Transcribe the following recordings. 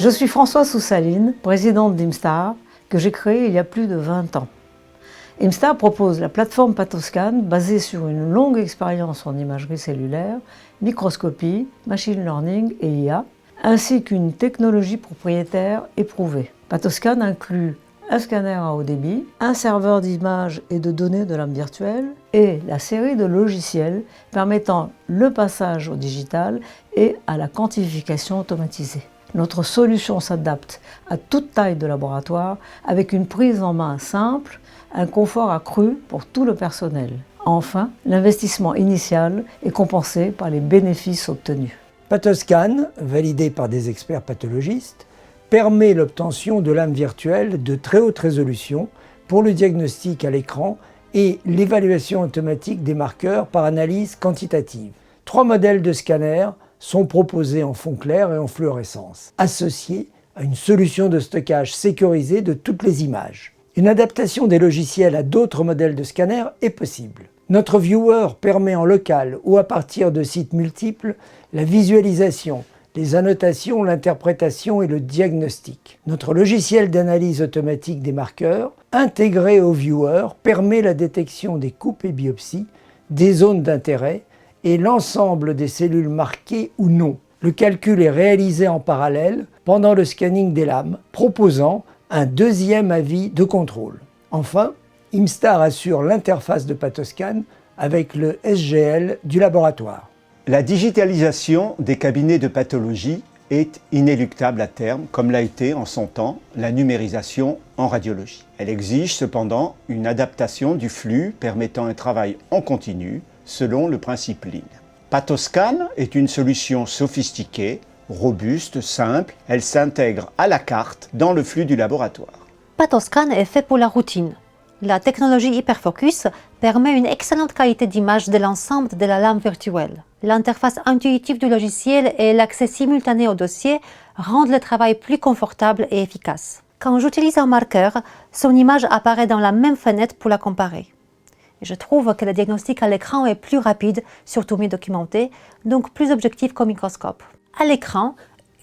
Je suis Françoise Soussaline, présidente d'Imstar, que j'ai créée il y a plus de 20 ans. Imstar propose la plateforme Pathoscan basée sur une longue expérience en imagerie cellulaire, microscopie, machine learning et IA, ainsi qu'une technologie propriétaire éprouvée. Pathoscan inclut un scanner à haut débit, un serveur d'images et de données de l'âme virtuelle et la série de logiciels permettant le passage au digital et à la quantification automatisée. Notre solution s'adapte à toute taille de laboratoire avec une prise en main simple, un confort accru pour tout le personnel. Enfin, l'investissement initial est compensé par les bénéfices obtenus. Pathoscan, validé par des experts pathologistes, permet l'obtention de lames virtuelles de très haute résolution pour le diagnostic à l'écran et l'évaluation automatique des marqueurs par analyse quantitative. 3 modèles de scanners sont proposés en fond clair et en fluorescence, associés à une solution de stockage sécurisée de toutes les images. Une adaptation des logiciels à d'autres modèles de scanners est possible. Notre viewer permet en local ou à partir de sites multiples la visualisation, les annotations, l'interprétation et le diagnostic. Notre logiciel d'analyse automatique des marqueurs, intégré au viewer, permet la détection des coupes et biopsies, des zones d'intérêt et l'ensemble des cellules marquées ou non. Le calcul est réalisé en parallèle pendant le scanning des lames, proposant un deuxième avis de contrôle. Enfin, Imstar assure l'interface de Pathoscan avec le SGL du laboratoire. La digitalisation des cabinets de pathologie est inéluctable à terme, comme l'a été en son temps la numérisation en radiologie. Elle exige cependant une adaptation du flux permettant un travail en continu selon le principe Lean. Pathoscan est une solution sophistiquée, robuste, simple. Elle s'intègre à la carte dans le flux du laboratoire. Pathoscan est fait pour la routine. La technologie Hyperfocus permet une excellente qualité d'image de l'ensemble de la lame virtuelle. L'interface intuitive du logiciel et l'accès simultané au dossier rendent le travail plus confortable et efficace. Quand j'utilise un marqueur, son image apparaît dans la même fenêtre pour la comparer. Je trouve que le diagnostic à l'écran est plus rapide, surtout mieux documenté, donc plus objectif qu'au microscope. À l'écran,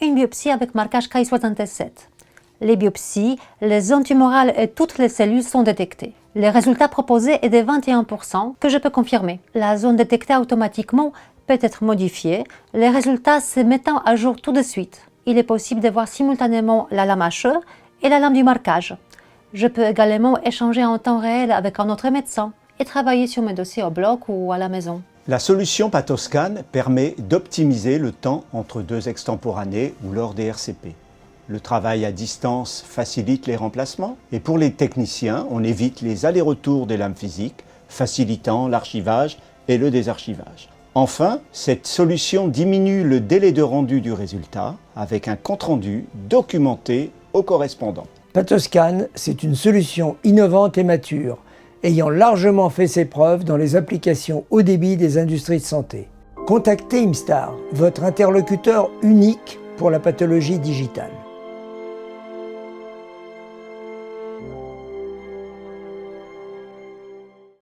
une biopsie avec marquage Ki-67. Les biopsies, les zones tumorales et toutes les cellules sont détectées. Le résultat proposé est de 21% que je peux confirmer. La zone détectée automatiquement peut être modifiée, les résultats se mettant à jour tout de suite. Il est possible de voir simultanément la lame HE et la lame du marquage. Je peux également échanger en temps réel avec un autre médecin et travailler sur mes dossiers au bloc ou à la maison. La solution Pathoscan permet d'optimiser le temps entre 2 extemporanés ou lors des RCP. Le travail à distance facilite les remplacements et pour les techniciens, on évite les allers-retours des lames physiques, facilitant l'archivage et le désarchivage. Enfin, cette solution diminue le délai de rendu du résultat avec un compte-rendu documenté au correspondant. Pathoscan, c'est une solution innovante et mature, ayant largement fait ses preuves dans les applications haut débit des industries de santé. Contactez Imstar, votre interlocuteur unique pour la pathologie digitale.